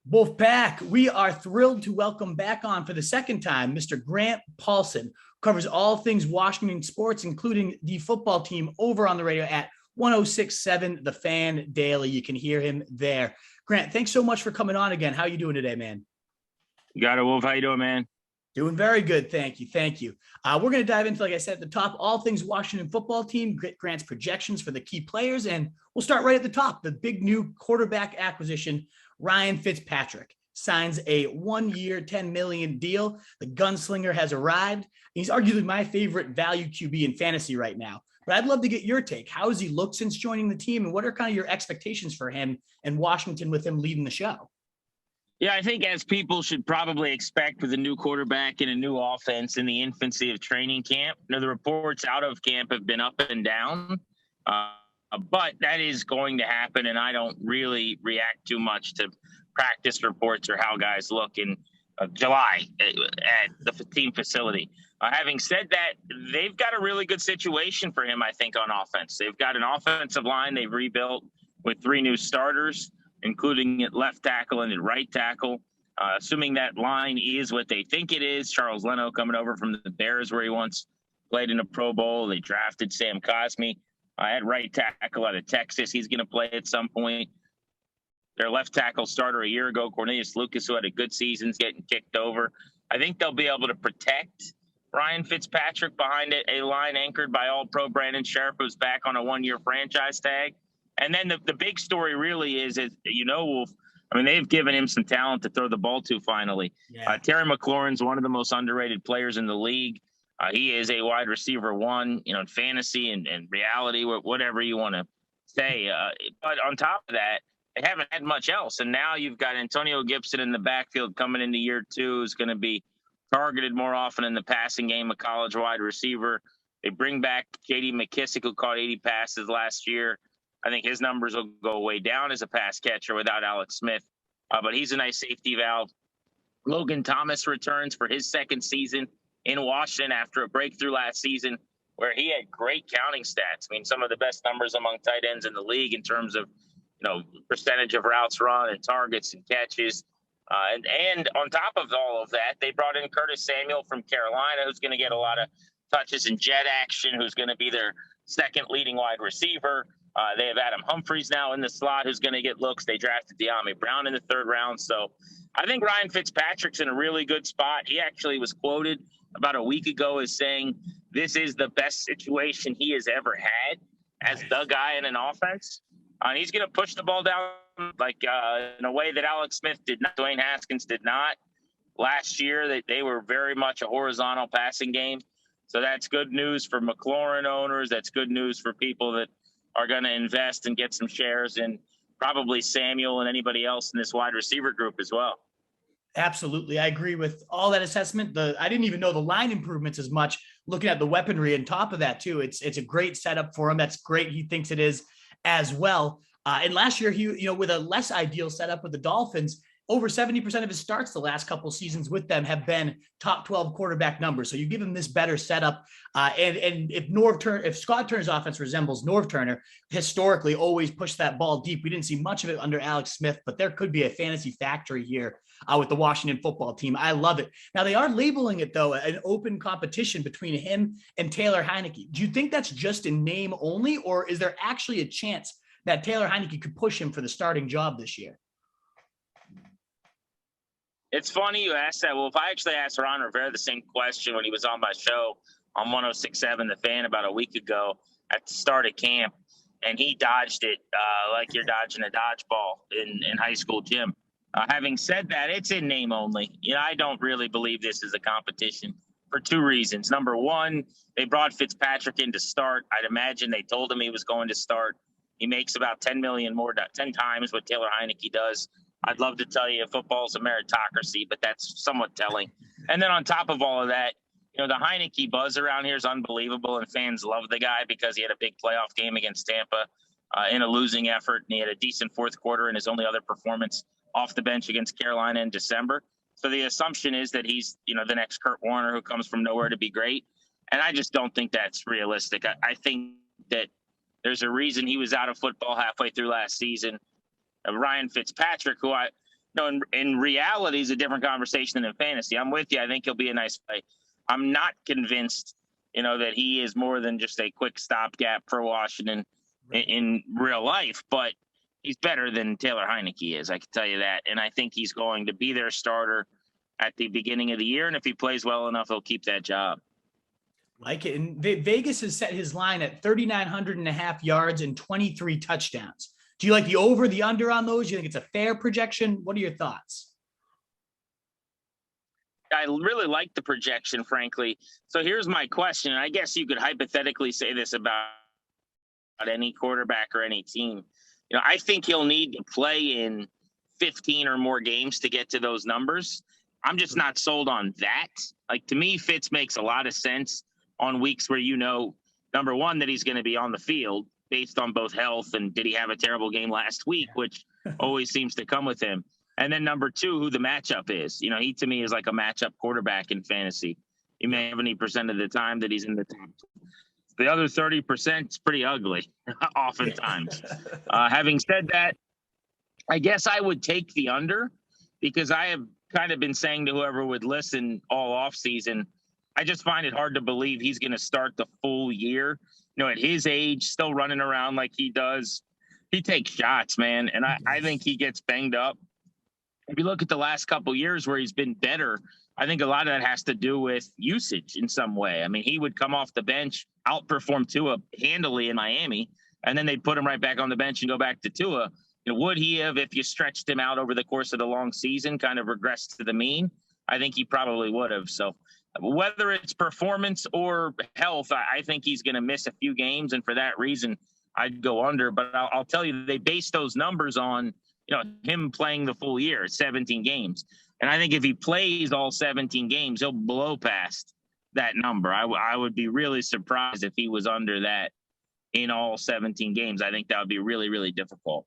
Wolfpack, we are thrilled to welcome back on for the second time Mr. Grant Paulsen, who covers all things Washington sports, including the football team over on the radio at 1067 The Fan Daily. You can hear him there. Grant, thanks so much for coming on again. How are you doing today, man? You got it, Wolf. How you doing, man? Doing very good. Thank you. Thank you. We're going to dive into, like I said at the top, all things Washington football team, Grant's projections for the key players. And we'll start right at the top. The big new quarterback acquisition, Ryan Fitzpatrick, signs a 1-year, $10 million deal. The gunslinger has arrived. He's arguably my favorite value QB in fantasy right now. But I'd love to get your take. How has he looked since joining the team? And what are kind of your expectations for him and Washington with him leading the show? Yeah, I think as people should probably expect with a new quarterback and a new offense in the infancy of training camp, the reports out of camp have been up and down, but that is going to happen, and I don't really react too much to practice reports or how guys look in July at the team facility. Having said that, they've got a really good situation for him, I think, on offense. They've got an offensive line they've rebuilt with 3 new starters, including at left tackle and at right tackle. Assuming that line is what they think it is, Charles Leno coming over from the Bears where he once played in a Pro Bowl. They drafted Sam Cosmi at right tackle out of Texas. He's going to play at some point. Their left tackle starter a year ago, Cornelius Lucas, who had a good season, is getting kicked over. I think they'll be able to protect Ryan Fitzpatrick behind a line anchored by All-Pro Brandon Sheriff, who's back on a 1-year franchise tag. And then the big story really is, Wolf, I mean, they've given him some talent to throw the ball to finally. Yeah. Terry McLaurin's one of the most underrated players in the league. He is a wide receiver 1, in fantasy and reality, whatever you want to say. But on top of that, they haven't had much else. And now you've got Antonio Gibson in the backfield coming into year 2, who's going to be targeted more often in the passing game, a college wide receiver. They bring back J.D. McKissic, who caught 80 passes last year. I think his numbers will go way down as a pass catcher without Alex Smith, but he's a nice safety valve. Logan Thomas returns for his second season in Washington after a breakthrough last season where he had great counting stats. I mean, some of the best numbers among tight ends in the league in terms of, percentage of routes run and targets and catches. And on top of all of that, they brought in Curtis Samuel from Carolina, who's going to get a lot of touches and jet action, who's going to be their second leading wide receiver. They have Adam Humphries now in the slot who's going to get looks. They drafted Dyami Brown in the 3rd round. So I think Ryan Fitzpatrick's in a really good spot. He actually was quoted about a week ago as saying this is the best situation he has ever had as the guy in an offense. And he's going to push the ball down in a way that Alex Smith did not, Dwayne Haskins did not. Last year, they were very much a horizontal passing game. So that's good news for McLaurin owners. That's good news for people that are going to invest and get some shares in probably Samuel and anybody else in this wide receiver group as well. Absolutely. I agree with all that assessment. I didn't even know the line improvements as much, looking at the weaponry on top of that too. It's a great setup for him. That's great. He thinks it is as well. And last year, he, with a less ideal setup with the Dolphins, over 70% of his starts the last couple seasons with them have been top 12 quarterback numbers. So you give him this better setup. And if Scott Turner's offense resembles Norv Turner, historically always pushed that ball deep. We didn't see much of it under Alex Smith, but there could be a fantasy factory here with the Washington football team. I love it. Now they are labeling it though an open competition between him and Taylor Heinicke. Do you think that's just in name only, or is there actually a chance that Taylor Heinicke could push him for the starting job this year? It's funny you asked that. Well, if I actually asked Ron Rivera the same question when he was on my show on 1067 The Fan about a week ago at the start of camp, and he dodged it like you're dodging a dodgeball in high school gym. Having said that, it's in name only. I don't really believe this is a competition for 2 reasons. Number one, they brought Fitzpatrick in to start. I'd imagine they told him he was going to start. He makes about 10 times what Taylor Heinicke does. I'd love to tell you football's a meritocracy, but that's somewhat telling. And then on top of all of that, the Heinicke buzz around here is unbelievable, and fans love the guy because he had a big playoff game against Tampa in a losing effort, and he had a decent 4th quarter in his only other performance off the bench against Carolina in December. So the assumption is that he's, the next Kurt Warner who comes from nowhere to be great. And I just don't think that's realistic. I think that there's a reason he was out of football halfway through last season. Ryan Fitzpatrick, who No, in reality, is a different conversation than in fantasy. I'm with you. I think he'll be a nice play. I'm not convinced, that he is more than just a quick stopgap for Washington in real life, but he's better than Taylor Heineke is. I can tell you that. And I think he's going to be their starter at the beginning of the year. And if he plays well enough, he'll keep that job. Like it. And Vegas has set his line at 3,900.5 yards and 23 touchdowns. Do you like the over, the under on those? Do you think it's a fair projection? What are your thoughts? I really like the projection, frankly. So here's my question. And I guess you could hypothetically say this about any quarterback or any team. I think he'll need to play in 15 or more games to get to those numbers. I'm just not sold on that. Like, to me, Fitz makes a lot of sense on weeks where number one, that he's going to be on the field based on both health and did he have a terrible game last week, which always seems to come with him. And then number two, who the matchup is. He, to me, is like a matchup quarterback in fantasy. He may have 70% of the time that he's in the top. The other 30% is pretty ugly, oftentimes. Having said that, I guess I would take the under because I have kind of been saying to whoever would listen all offseason, I just find it hard to believe he's going to start the full year. At his age, still running around like he does. He takes shots, man, and I think he gets banged up. If you look at the last couple of years where he's been better, I think a lot of that has to do with usage in some way. I mean, he would come off the bench, outperform Tua handily in Miami, and then they'd put him right back on the bench and go back to Tua. Would he have, if you stretched him out over the course of the long season, kind of regressed to the mean? I think he probably would have. So whether it's performance or health, I think he's going to miss a few games. And for that reason, I'd go under. But I'll tell you, they base those numbers on, him playing the full year, 17 games. And I think if he plays all 17 games, he'll blow past that number. I would be really surprised if he was under that in all 17 games. I think that would be really, really difficult.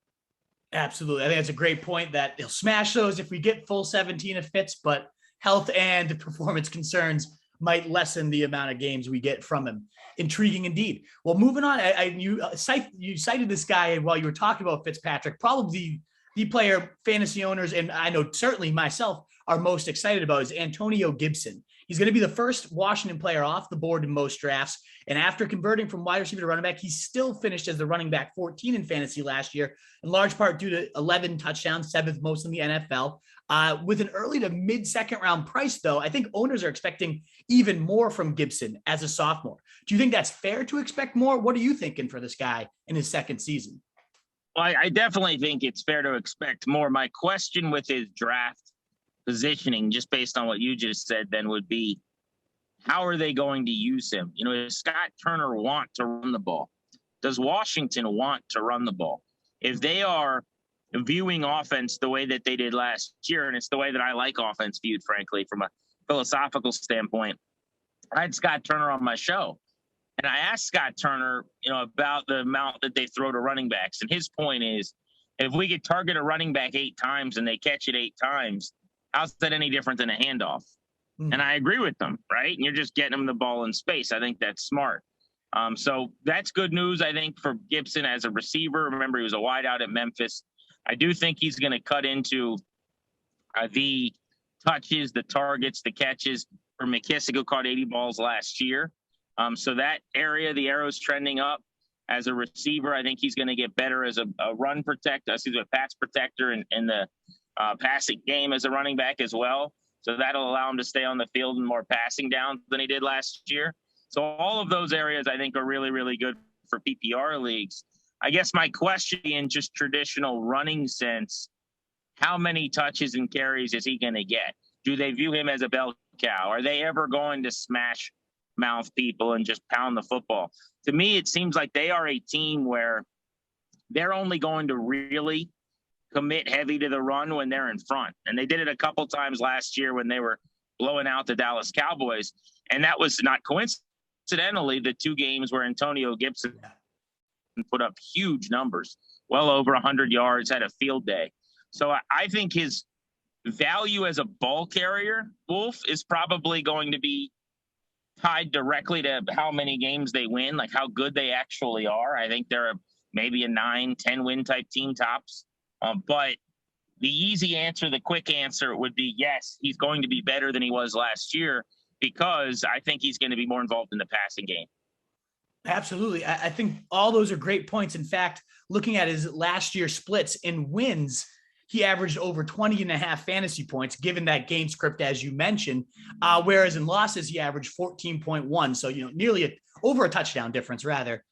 Absolutely. I think that's a great point that he'll smash those if we get full 17 of Fitz, but health and performance concerns might lessen the amount of games we get from him. Intriguing indeed. Well, moving on, you cited this guy while you were talking about Fitzpatrick, probably the player fantasy owners, and I know certainly myself, are most excited about is Antonio Gibson. He's going to be the first Washington player off the board in most drafts. And after converting from wide receiver to running back, he still finished as the running back 14 in fantasy last year, in large part due to 11 touchdowns, seventh most in the NFL. With an early to mid-second round price, though, I think owners are expecting even more from Gibson as a sophomore. Do you think that's fair to expect more? What are you thinking for this guy in his second season? Well, I definitely think it's fair to expect more. My question with his draft positioning, just based on what you just said, then would be, how are they going to use him? Does Scott Turner want to run the ball? Does Washington want to run the ball? If they are viewing offense the way that they did last year, and it's the way that I like offense viewed, frankly, from a philosophical standpoint, I had Scott Turner on my show. And I asked Scott Turner, about the amount that they throw to running backs. And his point is, if we could target a running back 8 times and they catch it 8 times, how's that any different than a handoff? And I agree with them, right? And you're just getting them the ball in space. I think that's smart. So that's good news, I think, for Gibson as a receiver. Remember, he was a wideout at Memphis. I do think he's going to cut into the touches, the targets, the catches for McKissic, who caught 80 balls last year. So that area, the arrow's trending up. As a receiver, I think he's going to get better as a pass protector in the passing game as a running back as well. So that'll allow him to stay on the field in more passing downs than he did last year. So all of those areas I think are really, really good for PPR leagues. I guess my question in just traditional running sense, how many touches and carries is he going to get? Do they view him as a bell cow? Are they ever going to smash mouth people and just pound the football? To me, it seems like they are a team where they're only going to really commit heavy to the run when they're in front. And they did it a couple times last year when they were blowing out the Dallas Cowboys. And that was not coincidentally the 2 games where Antonio Gibson put up huge numbers, well over 100 yards, had a field day. So I think his value as a ball carrier, Wolf, is probably going to be tied directly to how many games they win, like how good they actually are. I think they're maybe a 9-10 win type team tops. But the easy answer, the quick answer would be yes, he's going to be better than he was last year because I think he's going to be more involved in the passing game. Absolutely. I think all those are great points. In fact, looking at his last year splits in wins, he averaged over 20 and a half fantasy points, given that game script, as you mentioned. Whereas in losses, he averaged 14.1. So, nearly over a touchdown difference, rather,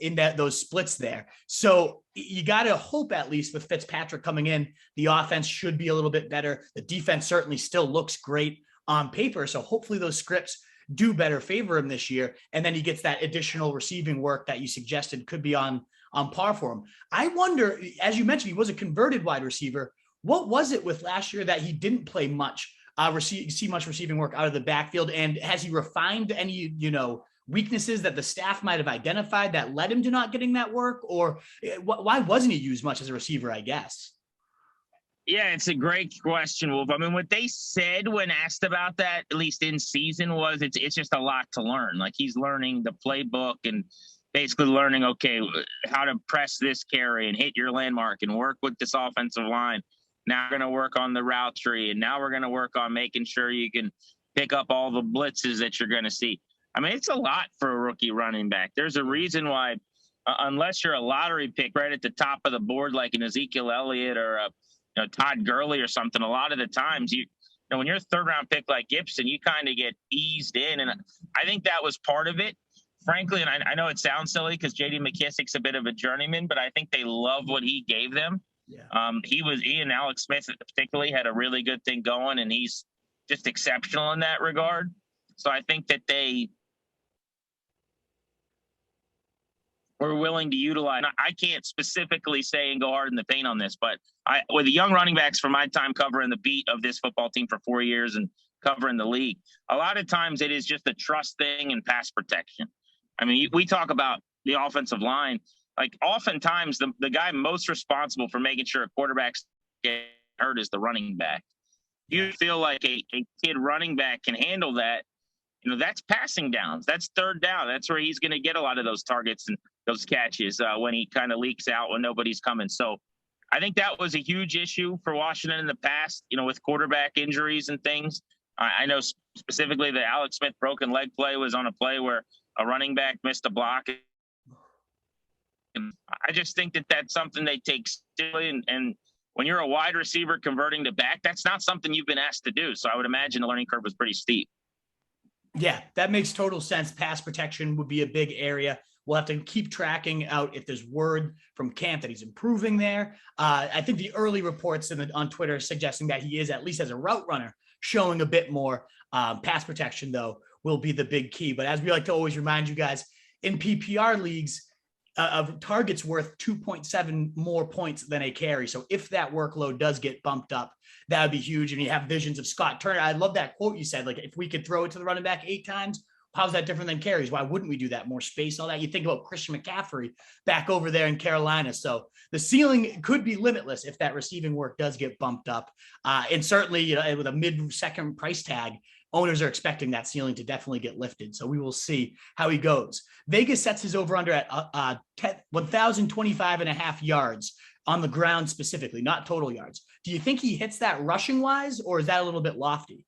in those splits there. So you got to hope, at least with Fitzpatrick coming in, the offense should be a little bit better. The defense certainly still looks great on paper. So hopefully those scripts do better favor him this year. And then he gets that additional receiving work that you suggested could be on par for him. I wonder, as you mentioned, he was a converted wide receiver. What was it with last year that he didn't play much, see much receiving work out of the backfield? And has he refined any, weaknesses that the staff might have identified that led him to not getting that work? Or why wasn't he used much as a receiver, I guess? Yeah, it's a great question, Wolf. I mean, what they said when asked about that, at least in season, was it's just a lot to learn. Like, he's learning the playbook and basically learning, okay, how to press this carry and hit your landmark and work with this offensive line. Now we're going to work on the route tree, and now we're going to work on making sure you can pick up all the blitzes that you're going to see. I mean, it's a lot for a rookie running back. There's a reason why, unless you're a lottery pick right at the top of the board, like an Ezekiel Elliott or a Todd Gurley or something, a lot of the times when you're a third round pick like Gibson, you kind of get eased in. And I think that was part of it, frankly. And I know it sounds silly because JD McKissic's a bit of a journeyman, but I think they love what he gave them. Yeah. He and Alex Smith particularly had a really good thing going, and he's just exceptional in that regard. So I think that they were willing to utilize. I can't specifically say and go hard in the paint on this, but with the young running backs from my time covering the beat of this football team for 4 years and covering the league, a lot of times it is just a trust thing and pass protection. I mean, we talk about the offensive line. Like, oftentimes the guy most responsible for making sure a quarterback's getting hurt is the running back. You feel like a kid running back can handle that. That's passing downs. That's third down. That's where he's going to get a lot of those targets and those catches when he kind of leaks out when nobody's coming. So I think that was a huge issue for Washington in the past, with quarterback injuries and things. I know specifically the Alex Smith broken leg play was on a play where a running back missed a block. And I just think that that's something they take seriously. And when you're a wide receiver converting to back, that's not something you've been asked to do. So I would imagine the learning curve was pretty steep. Yeah, that makes total sense. Pass protection would be a big area. We'll have to keep tracking out if there's word from camp that he's improving there. I think the early reports on Twitter suggesting that he is, at least as a route runner, showing a bit more. Pass protection, though, will be the big key. But as we like to always remind you guys, in PPR leagues, a target's worth 2.7 more points than a carry. So if that workload does get bumped up, that would be huge. And you have visions of Scott Turner. I love that quote you said, like, if we could throw it to the running back 8 times, how's that different than carries? Why wouldn't we do that? More space, all that. You think about Christian McCaffrey back over there in Carolina. So the ceiling could be limitless if that receiving work does get bumped up. And certainly, with a mid-second price tag, owners are expecting that ceiling to definitely get lifted. So we will see how he goes. Vegas sets his over-under at 1,025 and a half yards on the ground specifically, not total yards. Do you think he hits that rushing-wise, or is that a little bit lofty?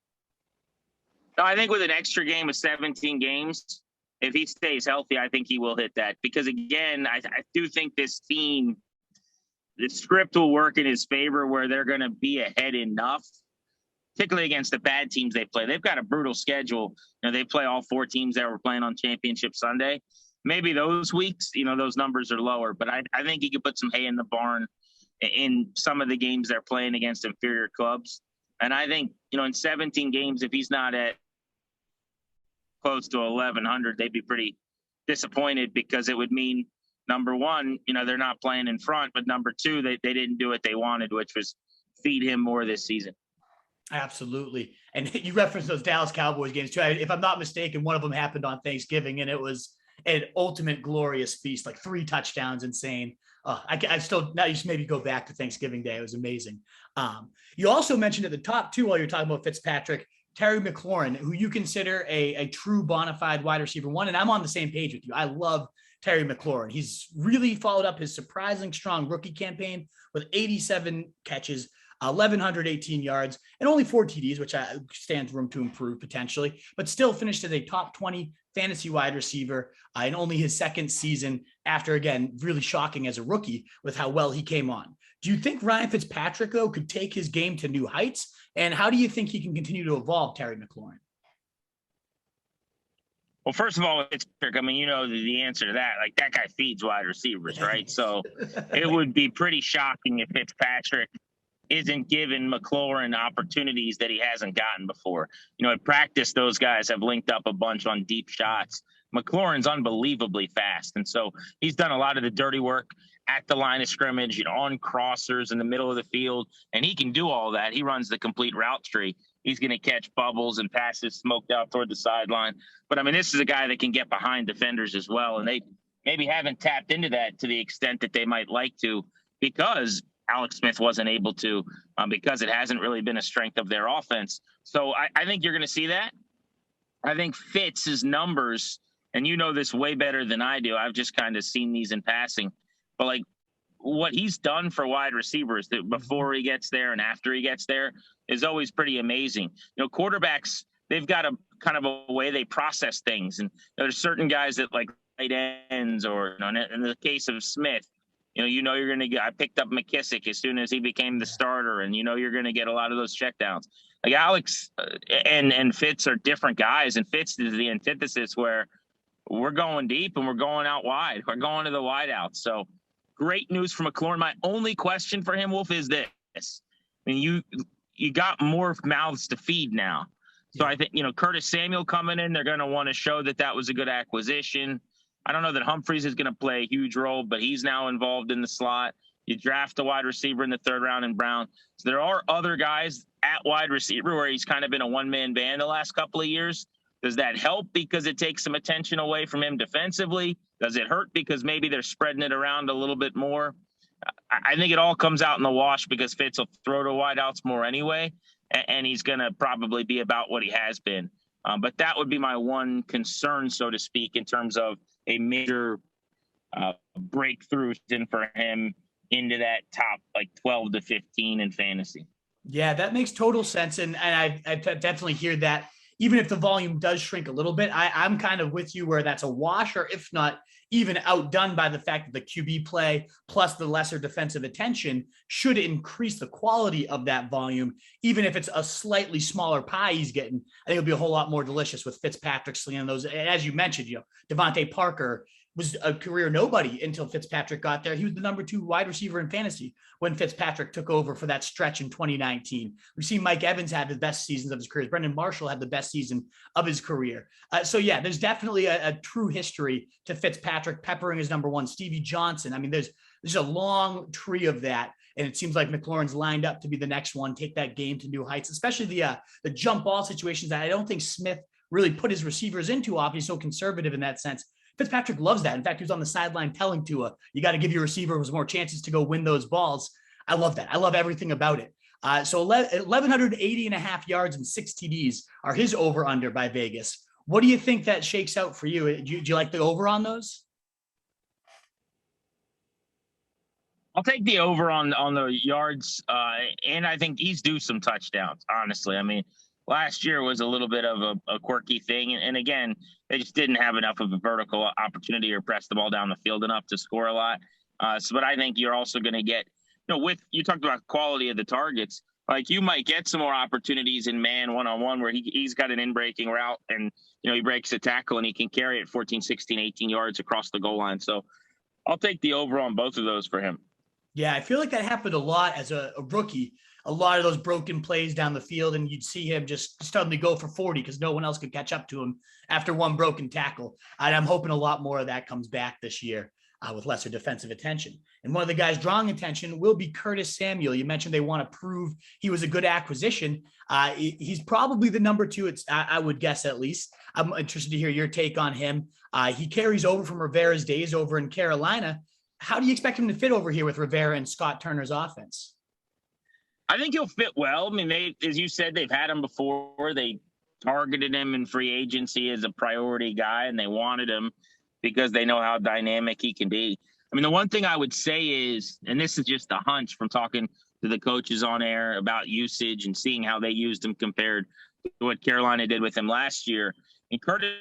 No, I think with an extra game of 17 games, if he stays healthy, I think he will hit that. Because, again, I do think this team, the script will work in his favor where they're going to be ahead enough, particularly against the bad teams they play. They've got a brutal schedule. They play all 4 teams that were playing on Championship Sunday. Maybe those weeks, those numbers are lower. But I think he could put some hay in the barn in some of the games they're playing against inferior clubs. And I think, in 17 games, if he's not at close to 1,100, they'd be pretty disappointed, because it would mean, number one, they're not playing in front, but number two, they didn't do what they wanted, which was feed him more this season. Absolutely. And you referenced those Dallas Cowboys games too. If I'm not mistaken, one of them happened on Thanksgiving, and it was an ultimate glorious feast, like 3 touchdowns, insane. I still, now you should maybe go back to Thanksgiving Day. It was amazing. You also mentioned at the top too, while you're talking about Fitzpatrick, Terry McLaurin, who you consider a true bona fide wide receiver 1. And I'm on the same page with you. I love Terry McLaurin. He's really followed up his surprising strong rookie campaign with 87 catches, 1,118 yards, and only 4 TDs, which stands room to improve potentially, but still finished as a top 20 fantasy wide receiver in only his second season after, again, really shocking as a rookie with how well he came on. Do you think Ryan Fitzpatrick, though, could take his game to new heights? And how do you think he can continue to evolve, Terry McLaurin? Well, first of all, Fitzpatrick, I mean, you know the answer to that. Like, that guy feeds wide receivers, right? So it would be pretty shocking if Fitzpatrick isn't given McLaurin opportunities that he hasn't gotten before. You know, at practice, those guys have linked up a bunch on deep shots. McLaurin's unbelievably fast. And so he's done a lot of the dirty work at the line of scrimmage, you know, on crossers in the middle of the field. And he can do all that. He runs the complete route tree. He's going to catch bubbles and passes smoked out toward the sideline. But, I mean, this is a guy that can get behind defenders as well. And they maybe haven't tapped into that to the extent that they might like to, because Alex Smith wasn't able to, because it hasn't really been a strength of their offense. So I think you're going to see that. I think Fitz's numbers, and you know this way better than I do, I've just kind of seen these in passing, but like what he's done for wide receivers that before he gets there and after he gets there is always pretty amazing. You know, quarterbacks, they've got a kind of a way they process things. And there's certain guys that like tight ends, or, you know, in the case of Smith, you know, you're going to get, I picked up McKissic as soon as he became the starter, and, you know, you're going to get a lot of those checkdowns. Like Alex and Fitz are different guys, and Fitz is the antithesis where we're going deep and we're going out wide. We're going to the wide out. So great news for McLaurin. My only question for him, Wolf, is this. I mean, you got more mouths to feed now. So I think, you know, Curtis Samuel coming in, they're going to want to show that that was a good acquisition. I don't know that Humphreys is going to play a huge role, but he's now involved in the slot. You draft a wide receiver in the 3rd round in Brown. So there are other guys at wide receiver where he's kind of been a one-man band the last couple of years. Does that help because it takes some attention away from him defensively? Does it hurt because maybe they're spreading it around a little bit more? I think it all comes out in the wash because Fitz will throw to wideouts more anyway, and he's going to probably be about what he has been. But that would be my one concern, so to speak, in terms of a major breakthrough for him into that top like 12 to 15 in fantasy. Yeah, that makes total sense. And I definitely hear that. Even if the volume does shrink a little bit, I'm kind of with you where that's a wash, or if not even outdone by the fact that the QB play plus the lesser defensive attention should increase the quality of that volume. Even if it's a slightly smaller pie he's getting, I think it'll be a whole lot more delicious with Fitzpatrick slinging those. As you mentioned, Devontae Parker was a career nobody until Fitzpatrick got there. He was the number 2 wide receiver in fantasy when Fitzpatrick took over for that stretch in 2019. We've seen Mike Evans have the best seasons of his career. Brendan Marshall had the best season of his career. So yeah, there's definitely a true history to Fitzpatrick peppering his number 1, Stevie Johnson. I mean, there's a long tree of that. And it seems like McLaurin's lined up to be the next one, take that game to new heights, especially the jump ball situations that I don't think Smith really put his receivers into often. He's so conservative in that sense. Fitzpatrick loves that. In fact, he was on the sideline telling Tua, you got to give your receivers more chances to go win those balls. I love that. I love everything about it. So 1,180 and a half yards and 6 TDs are his over-under by Vegas. What do you think that shakes out for you? Do you like the over on those? I'll take the over on the yards, and I think he's due some touchdowns, honestly. I mean, last year was a little bit of a quirky thing. And again, they just didn't have enough of a vertical opportunity or press the ball down the field enough to score a lot. But I think you're also going to get, you talked about quality of the targets. Like, you might get some more opportunities in man one-on-one where he's got an in-breaking route and, he breaks a tackle and he can carry it 14, 16, 18 yards across the goal line. So I'll take the over on both of those for him. Yeah, I feel like that happened a lot as a rookie. A lot of those broken plays down the field, and you'd see him just suddenly go for 40 because no one else could catch up to him after one broken tackle. And I'm hoping a lot more of that comes back this year with lesser defensive attention. And one of the guys drawing attention will be Curtis Samuel. You mentioned they want to prove he was a good acquisition. He's probably the number 2. I would guess, at least. I'm interested to hear your take on him. He carries over from Rivera's days over in Carolina. How do you expect him to fit over here with Rivera and Scott Turner's offense? I think he'll fit well. I mean, as you said, they've had him before. They targeted him in free agency as a priority guy, and they wanted him because they know how dynamic he can be. I mean, the one thing I would say is, and this is just a hunch from talking to the coaches on air about usage and seeing how they used him compared to what Carolina did with him last year. And Curtis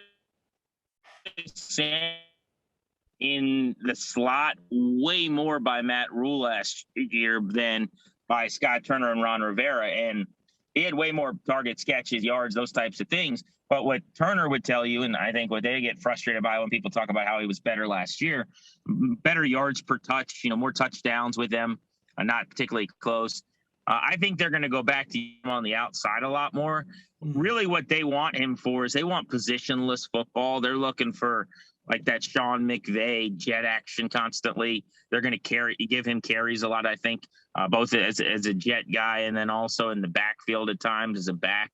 in the slot way more by Matt Rule last year than by Scott Turner and Ron Rivera. And he had way more targets, catches, yards, those types of things. But what Turner would tell you, and I think what they get frustrated by when people talk about how he was better last year, better yards per touch, more touchdowns with them, not particularly close. I think they're going to go back to him on the outside a lot more. Really what they want him for is they want positionless football. They're looking for like that Sean McVay jet action constantly. They're going to give him carries a lot, I think, both as a jet guy and then also in the backfield at times as a back.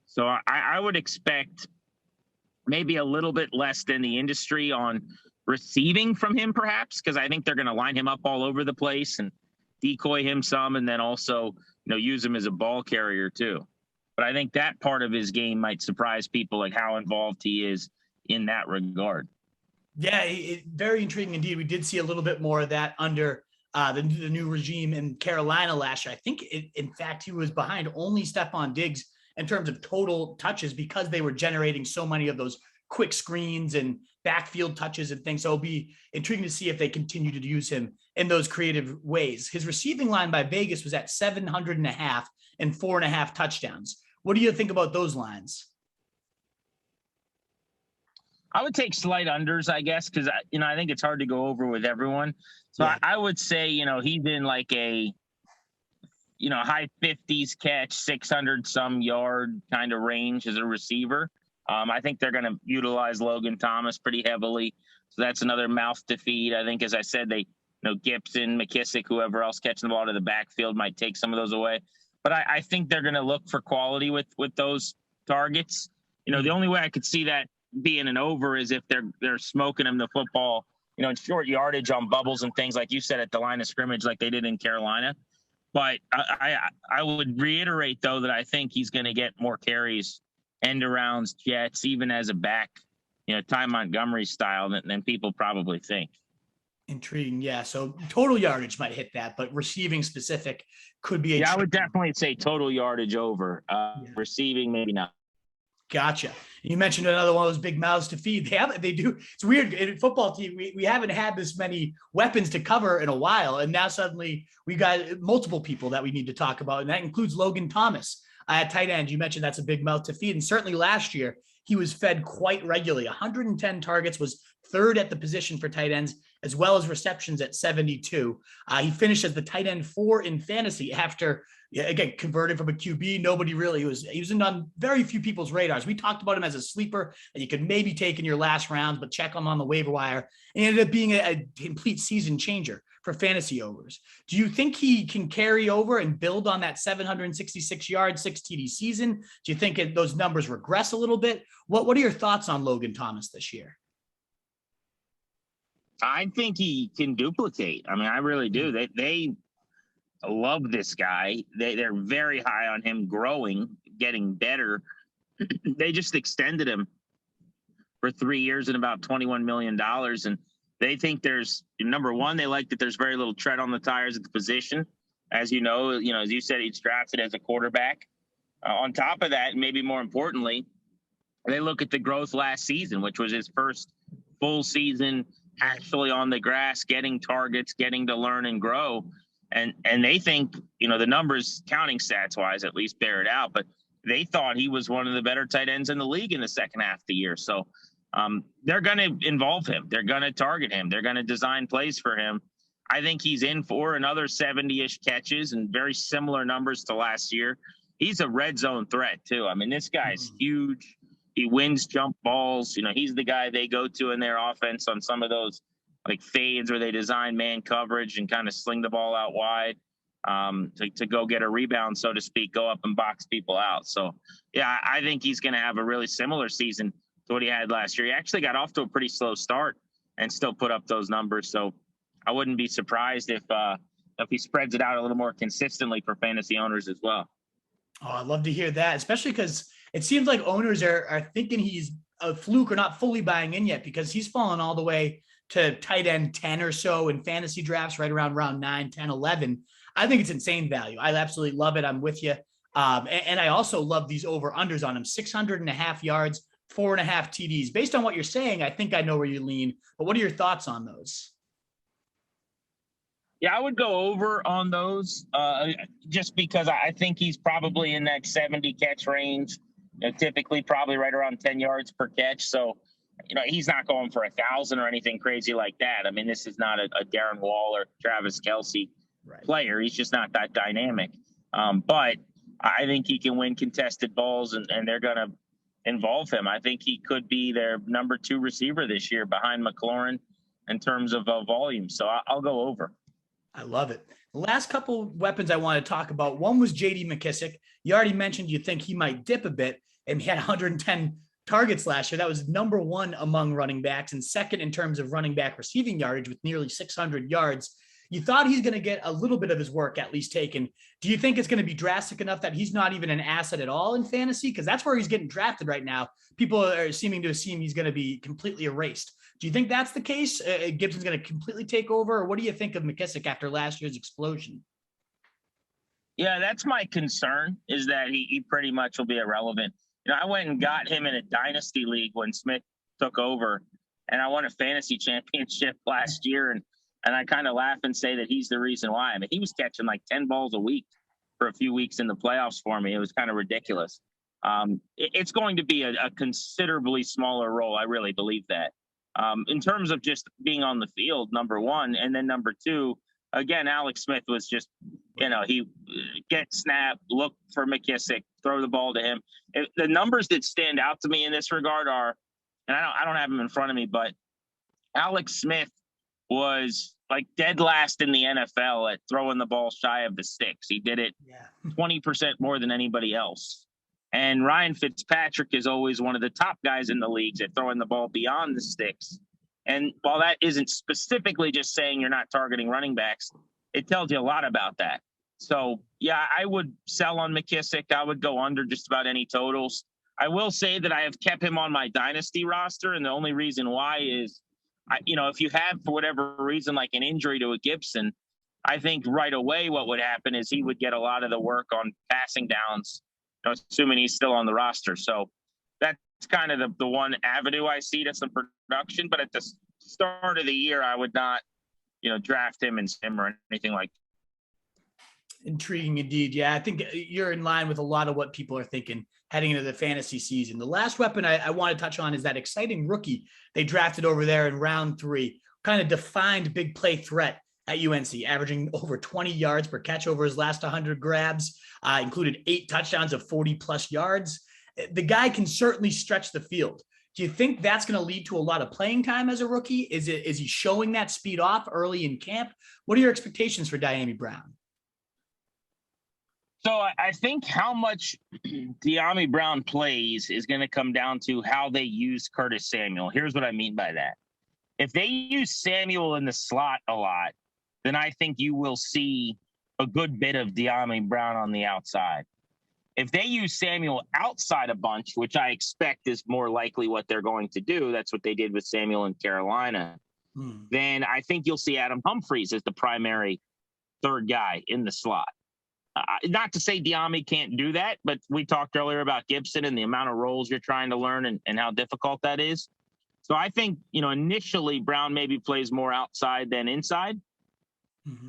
So I would expect maybe a little bit less than the industry on receiving from him, perhaps, because I think they're going to line him up all over the place and decoy him some, and then also, use him as a ball carrier too. But I think that part of his game might surprise people, like how involved he is in that regard. Yeah, very intriguing indeed. We did see a little bit more of that under the new regime in Carolina last year. I think, in fact, he was behind only Stephon Diggs in terms of total touches because they were generating so many of those quick screens and backfield touches and things. So it'll be intriguing to see if they continue to use him in those creative ways. His receiving line by Vegas was at 700.5 and 4.5 touchdowns. What do you think about those lines? I would take slight unders, I guess, because I think it's hard to go over with everyone. So yeah. I would say, he's in like a high 50s catch, 600 some yard kind of range as a receiver. I think they're going to utilize Logan Thomas pretty heavily. So that's another mouth to feed. I think, as I said, they, Gibson, McKissic, whoever else catching the ball to the backfield might take some of those away. But I think they're going to look for quality with those targets. The only way I could see that being an over is if they're smoking him the football, in short yardage on bubbles and things, like you said, at the line of scrimmage, like they did in Carolina. But I would reiterate, though, that I think he's going to get more carries, end arounds, jets, even as a back, Ty Montgomery style than people probably think. Intriguing. Yeah. So total yardage might hit that, but receiving specific could be. I would definitely say total yardage over. Receiving, maybe not. Gotcha. You mentioned another one of those big mouths to feed. They do. It's weird. In football team, we haven't had this many weapons to cover in a while. And now suddenly we got multiple people that we need to talk about. And that includes Logan Thomas at tight end. You mentioned that's a big mouth to feed. And certainly last year, he was fed quite regularly. 110 targets, was third at the position for tight ends, as well as receptions at 72. He finished as the tight end 4 in fantasy after, again, converted from a QB. Nobody really he was on very few people's radars. We talked about him as a sleeper that you could maybe take in your last rounds, but check him on the waiver wire. And ended up being a complete season changer for fantasy overs. Do you think he can carry over and build on that 766 yard, 6 TD season? Do you think those numbers regress a little bit? What are your thoughts on Logan Thomas this year? I think he can duplicate. I mean, I really do. They love this guy. They're very high on him growing, getting better. They just extended him for 3 years and about $21 million. And they think there's, number one, they like that there's very little tread on the tires at the position. As you know, as you said, he's drafted as a quarterback. On top of that, and maybe more importantly, they look at the growth last season, which was his first full season actually on the grass, getting targets, getting to learn and grow. And they think, the numbers, counting stats wise, at least bear it out, but they thought he was one of the better tight ends in the league in the second half of the year. So they're going to involve him. They're going to target him. They're going to design plays for him. I think he's in for another 70-ish catches and very similar numbers to last year. He's a red zone threat too. I mean, this guy's huge. He wins jump balls. He's the guy they go to in their offense on some of those like fades where they design man coverage and kind of sling the ball out wide to go get a rebound, so to speak, go up and box people out. So, yeah, I think he's going to have a really similar season to what he had last year. He actually got off to a pretty slow start and still put up those numbers. So I wouldn't be surprised if he spreads it out a little more consistently for fantasy owners as well. Oh, I'd love to hear that, especially because it seems like owners are thinking he's a fluke or not fully buying in yet, because he's fallen all the way to tight end 10 or so in fantasy drafts, right around round 9, 10, 11. I think it's insane value. I absolutely love it. I'm with you. And I also love these over-unders on him. 600.5 yards, 4.5 TDs. Based on what you're saying, I think I know where you lean. But what are your thoughts on those? Yeah, I would go over on those just because I think he's probably in that 70 catch range, typically probably right around 10 yards per catch. So, he's not going for 1,000 or anything crazy like that. I mean, this is not a Darren Waller, Travis Kelce player. He's just not that dynamic. But I think he can win contested balls, and they're going to involve him. I think he could be their number 2 receiver this year behind McLaurin in terms of volume. So I'll go over. I love it. The last couple weapons I want to talk about, one was J.D. McKissic. You already mentioned you think he might dip a bit, and he had 110 targets last year. That was number 1 among running backs and second in terms of running back receiving yardage with nearly 600 yards. You thought he's going to get a little bit of his work at least taken. Do you think it's going to be drastic enough that he's not even an asset at all in fantasy? Because that's where he's getting drafted right now. People are seeming to assume he's going to be completely erased. Do you think that's the case? Gibson's going to completely take over? Or what do you think of McKissic after last year's explosion? Yeah, that's my concern, is that he pretty much will be irrelevant. I went and got him in a dynasty league when Smith took over, and I won a fantasy championship last year. And I kind of laugh and say that he's the reason why. I mean, he was catching like 10 balls a week for a few weeks in the playoffs for me. It was kind of ridiculous. It's going to be a considerably smaller role. I really believe that. In terms of just being on the field, number 1, and then number 2, again, Alex Smith was just, he get snap, look for McKissic, throw the ball to him. The numbers that stand out to me in this regard are, and I don't have them in front of me, but Alex Smith was like dead last in the NFL at throwing the ball shy of the sticks. He did it 20% more than anybody else. And Ryan Fitzpatrick is always one of the top guys in the leagues at throwing the ball beyond the sticks. And while that isn't specifically just saying you're not targeting running backs, it tells you a lot about that. So, yeah, I would sell on McKissic. I would go under just about any totals. I will say that I have kept him on my dynasty roster, and the only reason why is, if you have, for whatever reason, like an injury to a Gibson, I think right away what would happen is he would get a lot of the work on passing downs, assuming he's still on the roster. So that's kind of the one avenue I see to some production. But at the start of the year, I would not, draft him and sim or anything like that. Intriguing indeed. Yeah, I think you're in line with a lot of what people are thinking heading into the fantasy season. The last weapon I want to touch on is that exciting rookie they drafted over there in round 3, kind of defined big play threat at UNC, averaging over 20 yards per catch over his last 100 grabs, included 8 touchdowns of 40+ yards. The guy can certainly stretch the field. Do you think that's going to lead to a lot of playing time as a rookie? Is he showing that speed off early in camp? What are your expectations for Dyami Brown? So I think how much Dyami Brown plays is going to come down to how they use Curtis Samuel. Here's what I mean by that. If they use Samuel in the slot a lot, then I think you will see a good bit of Dyami Brown on the outside. If they use Samuel outside a bunch, which I expect is more likely what they're going to do, that's what they did with Samuel in Carolina, then I think you'll see Adam Humphries as the primary third guy in the slot. Not to say Dyami can't do that, but we talked earlier about Gibson and the amount of roles you're trying to learn and how difficult that is. So I think, initially Brown maybe plays more outside than inside.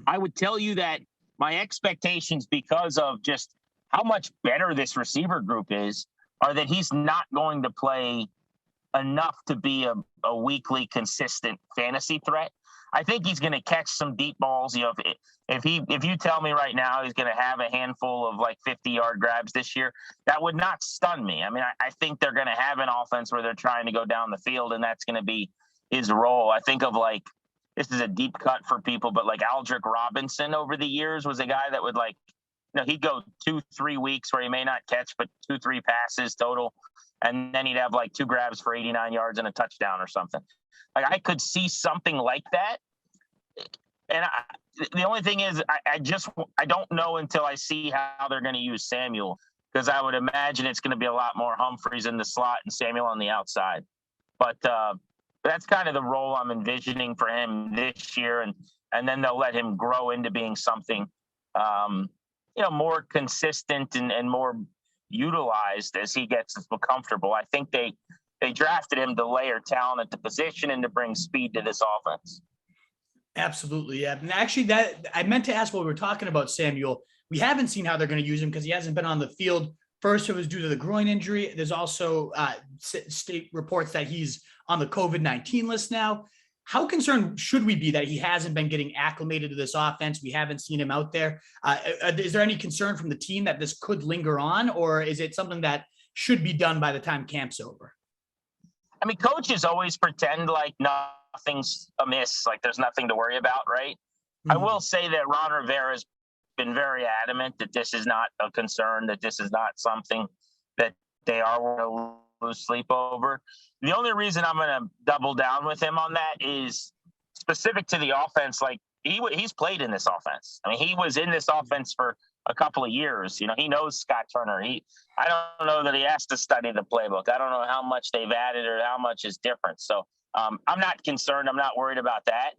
I would tell you that my expectations, because of just how much better this receiver group is, are that he's not going to play enough to be a weekly consistent fantasy threat. I think he's going to catch some deep balls. If you tell me right now he's going to have a handful of like 50-yard grabs this year, that would not stun me. I mean, I think they're going to have an offense where they're trying to go down the field, and that's going to be his role. I think of like, this is a deep cut for people, but like Aldrick Robinson over the years was a guy that would he'd go 2-3 weeks where he may not catch, but 2-3 passes total. And then he'd have like 2 grabs for 89 yards and a touchdown or something. Like, I could see something like that. And the only thing is, I don't know until I see how they're going to use Samuel, because I would imagine it's going to be a lot more Humphries in the slot and Samuel on the outside. But That's kind of the role I'm envisioning for him this year, and then they'll let him grow into being something, more consistent and more utilized as he gets comfortable. I think they drafted him to layer talent at the position and to bring speed to this offense. Absolutely. Yeah. And actually that I meant to ask what we were talking about, Samuel. We haven't seen how they're going to use him because he hasn't been on the field. First, it was due to the groin injury. There's also state reports that he's on the COVID-19 list now. How concerned should we be that he hasn't been getting acclimated to this offense? We haven't seen him out there. Is there any concern from the team that this could linger on, or is it something that should be done by the time camp's over? I mean, coaches always pretend like nothing's amiss, like there's nothing to worry about, right? Mm-hmm. I will say that Ron Rivera's been very adamant that this is not a concern, that this is not something that they are going to lose sleep over. The only reason I'm going to double down with him on that is specific to the offense. Like he's played in this offense. I mean, he was in this offense for a couple of years. He knows Scott Turner. I don't know that he has to study the playbook. I don't know how much they've added or how much is different. So I'm not concerned. I'm not worried about that.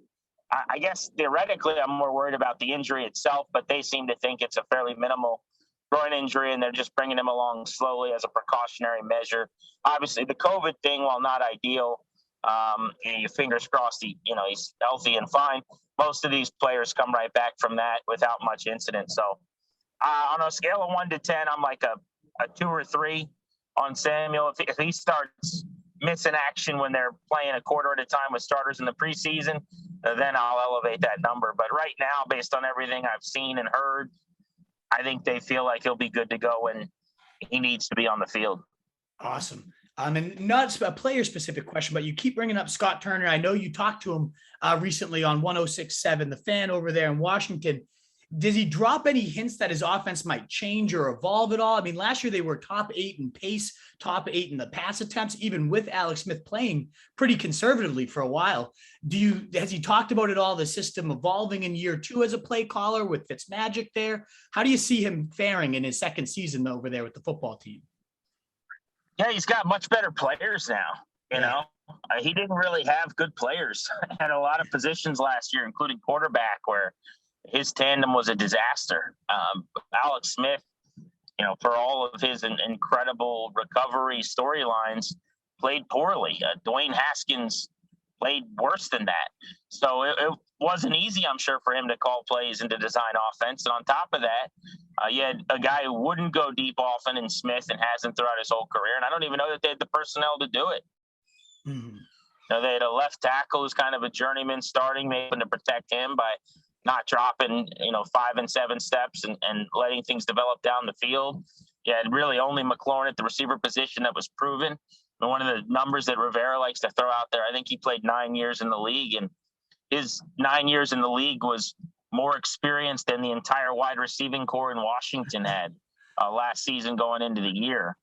I guess theoretically I'm more worried about the injury itself, but they seem to think it's a fairly minimal groin injury and they're just bringing him along slowly as a precautionary measure. Obviously the COVID thing, while not ideal, your fingers crossed, he's healthy and fine. Most of these players come right back from that without much incident. So on a scale of 1 to 10, I'm like a 2 or 3 on Samuel. If he starts missing action when they're playing a quarter at a time with starters in the preseason, then I'll elevate that number. But right now, based on everything I've seen and heard, I think they feel like he'll be good to go when he needs to be on the field. Awesome. And not a player-specific question, but you keep bringing up Scott Turner. I know you talked to him recently on 106.7, The Fan over there in Washington. Does he drop any hints that his offense might change or evolve at all? I mean, last year they were top 8 in pace, top 8 in the pass attempts, even with Alex Smith playing pretty conservatively for a while. Has he talked about it all, the system evolving in year 2 as a play caller with Fitzmagic there? How do you see him faring in his second season over there with the football team? Yeah, he's got much better players now. He didn't really have good players at a lot of positions last year, including quarterback, where his tandem was a disaster. Alex Smith, for all of his incredible recovery storylines, played poorly. Dwayne Haskins played worse than that. So it wasn't easy, I'm sure, for him to call plays and to design offense. And on top of that, you had a guy who wouldn't go deep often in Smith and hasn't throughout his whole career. And I don't even know that they had the personnel to do it. Mm-hmm. They had a left tackle who's kind of a journeyman starting, maybe to protect him by not dropping, 5 and 7 steps and letting things develop down the field. You had really only McLaurin at the receiver position that was proven. And one of the numbers that Rivera likes to throw out there, I think he played 9 years in the league, and his 9 years in the league was more experience than the entire wide receiving core in Washington had last season going into the year.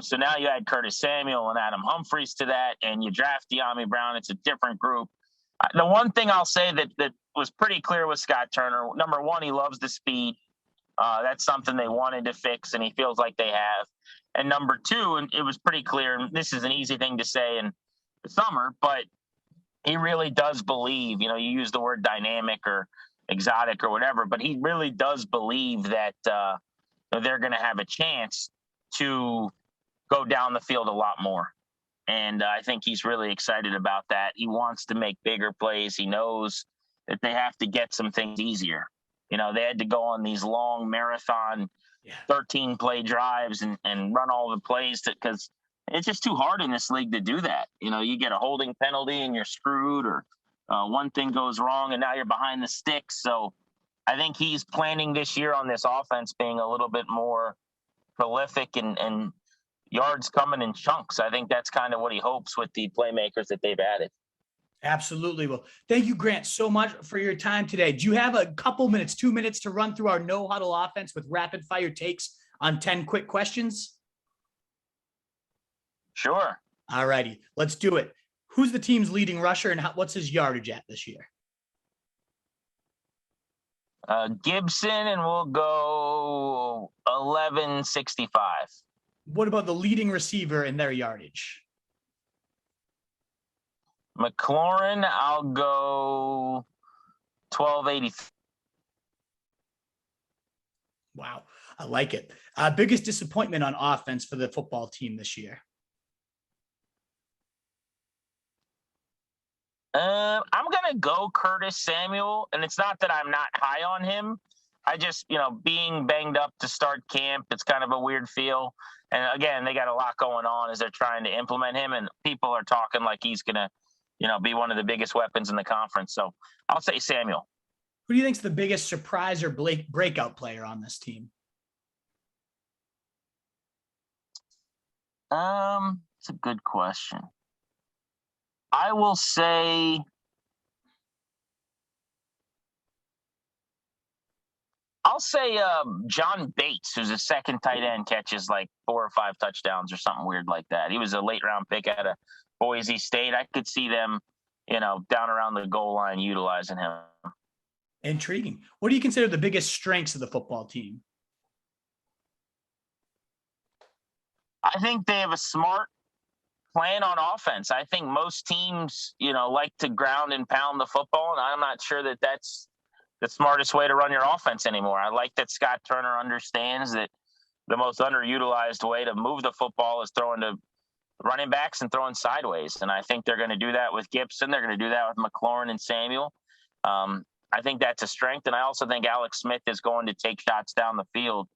So now you add Curtis Samuel and Adam Humphries to that, and you draft Dyami Brown. It's a different group. The one thing I'll say that was pretty clear with Scott Turner, number one, he loves the speed. That's something they wanted to fix, and he feels like they have. And number two, and it was pretty clear, and this is an easy thing to say in the summer, but he really does believe, you use the word dynamic or exotic or whatever, but he really does believe that they're going to have a chance to go down the field a lot more. And I think he's really excited about that. He wants to make bigger plays. He knows that they have to get some things easier. They had to go on these long marathon 13-play drives and run all the plays because it's just too hard in this league to do that. You get a holding penalty and you're screwed, or one thing goes wrong and now you're behind the sticks. So I think he's planning this year on this offense being a little bit more prolific and yards coming in chunks. I think that's kind of what he hopes with the playmakers that they've added. Absolutely. Well, thank you, Grant, so much for your time today. Do you have a couple minutes, 2 minutes to run through our no huddle offense with rapid fire takes on 10 quick questions? Sure. All righty, let's do it. Who's the team's leading rusher and what's his yardage at this year? Gibson, and we'll go 1165. What about the leading receiver and their yardage? McLaurin, I'll go 1280. Wow. I like it. Biggest disappointment on offense for the football team this year? I'm going to go Curtis Samuel, and it's not that I'm not high on him. I just, being banged up to start camp, it's kind of a weird feel. And again, they got a lot going on as they're trying to implement him, and people are talking like he's going to, be one of the biggest weapons in the conference. So I'll say Samuel. Who do you think's the biggest surprise or breakout player on this team? It's a good question. I will say John Bates, who's a second tight end, catches like 4 or 5 touchdowns or something weird like that. He was a late round pick out of Boise State. I could see them, down around the goal line utilizing him. Intriguing. What do you consider the biggest strengths of the football team? I think they have a smart plan on offense. I think most teams, like to ground and pound the football, and I'm not sure that that's the smartest way to run your offense anymore. I like that Scott Turner understands that the most underutilized way to move the football is throwing to running backs and throwing sideways. And I think they're going to do that with Gibson. They're going to do that with McLaurin and Samuel. I think that's a strength. And I also think Alex Smith is going to take shots down the field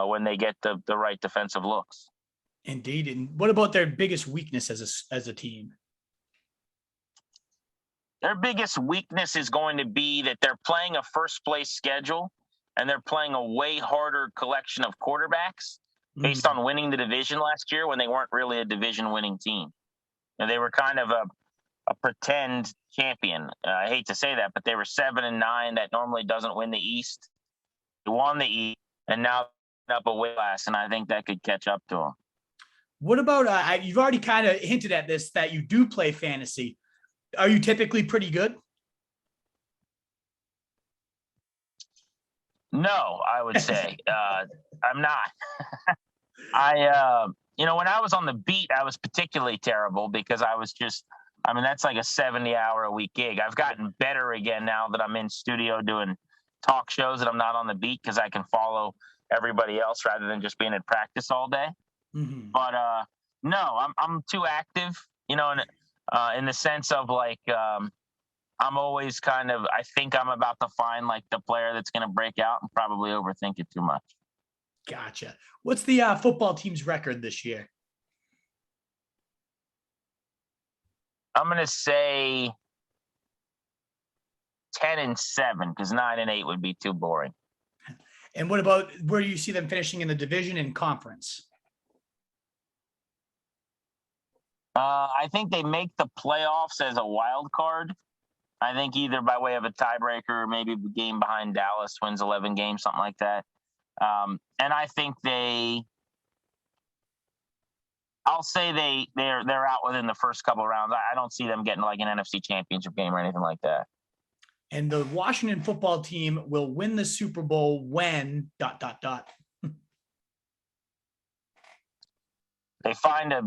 when they get the right defensive looks. Indeed. And what about their biggest weakness as a team? Their biggest weakness is going to be that they're playing a first place schedule, and they're playing a way harder collection of quarterbacks based on winning the division last year when they weren't really a division winning team. And they were kind of a pretend champion. I hate to say that, but they were 7-9. That normally doesn't win the East. They won the East, and now up a weight class, and I think that could catch up to them. What about, you've already kind of hinted at this, that you do play fantasy. Are you typically pretty good? No, I would say I'm not. When I was on the beat, I was particularly terrible because that's like a 70-hour-a-week gig. I've gotten better again now that I'm in studio doing talk shows and I'm not on the beat because I can follow everybody else rather than just being at practice all day. Mm-hmm. But no, I'm too active, in the sense of like I'm always I think I'm about to find like the player that's going to break out and probably overthink it too much. Gotcha. What's the football team's record this year? I'm going to say 10-7 because 9-8 would be too boring. And what about where do you see them finishing in the division and conference? I think they make the playoffs as a wild card. I think either by way of a tiebreaker or maybe a game behind Dallas wins 11 games, something like that. And I think I'll say they're out within the first couple of rounds. I don't see them getting like an NFC championship game or anything like that. And the Washington football team will win the Super Bowl when ... They find a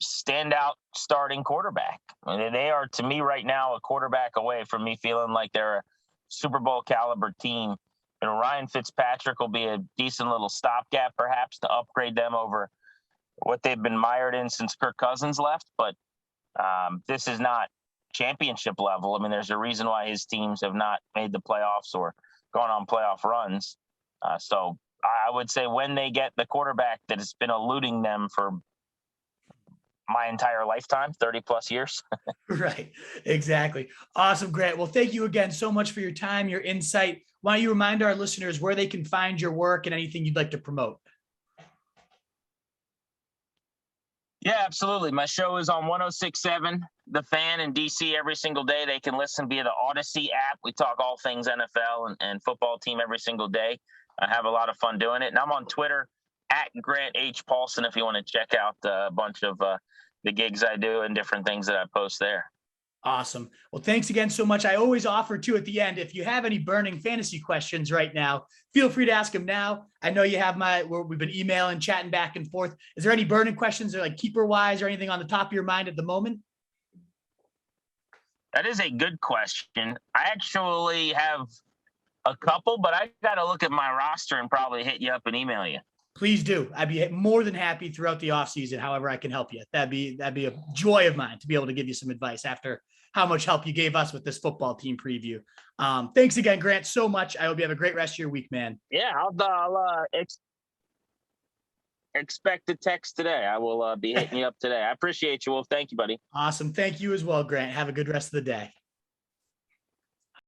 standout starting quarterback. I mean, they are, to me right now, a quarterback away from me feeling like they're a Super Bowl caliber team. And Ryan Fitzpatrick will be a decent little stopgap perhaps to upgrade them over what they've been mired in since Kirk Cousins left. But this is not championship level. I mean, there's a reason why his teams have not made the playoffs or gone on playoff runs. So I would say when they get the quarterback that has been eluding them for my entire lifetime, 30 plus years. Right. Exactly. Awesome, Grant. Well, thank you again so much for your time, your insight. Why don't you remind our listeners where they can find your work and anything you'd like to promote? Yeah, absolutely. My show is on 106.7 The Fan in DC every single day. They can listen via the Odyssey app. We talk all things NFL and football team every single day. I have a lot of fun doing it. And I'm on Twitter at Grant H. Paulsen if you want to check out a bunch of the gigs I do and different things that I post there. Awesome. Well, thanks again so much. I always offer to at the end, if you have any burning fantasy questions right now, feel free to ask them now. I know you have we've been emailing, chatting back and forth. Is there any burning questions or like keeper wise or anything on the top of your mind at the moment? That is a good question. I actually have a couple, but I got to look at my roster and probably hit you up and email you. Please do. I'd be more than happy throughout the offseason, however I can help you. That'd be a joy of mine to be able to give you some advice after how much help you gave us with this football team preview. Thanks again, Grant, so much. I hope you have a great rest of your week, man. Yeah, I'll expect a text today. I will be hitting you up today. I appreciate you, Wolf. Thank you, buddy. Awesome. Thank you as well, Grant. Have a good rest of the day.